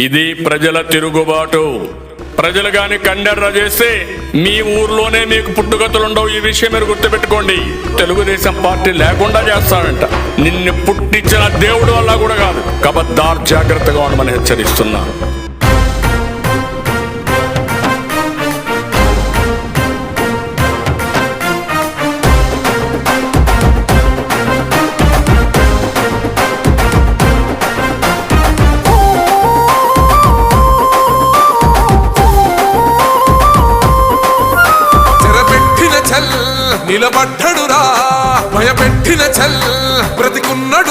ఇది ప్రజల తిరుగుబాటు. ప్రజలు గాని కండెర్ర చేస్తే మీ ఊర్లోనే మీకు పుట్టుగతులుండవు. ఈ విషయం మీరు గుర్తుపెట్టుకోండి. తెలుగుదేశం పార్టీ లేకుండా చేస్తాడంట. నిన్ను పుట్టించిన దేవుడు వల్ల కూడా కాదు. కబద్దార్, జాగ్రత్తగా ఉండమని హెచ్చరిస్తున్నాను. నిలబడ్డడురా భయపెట్టిన చల్ బ్రతికున్నడు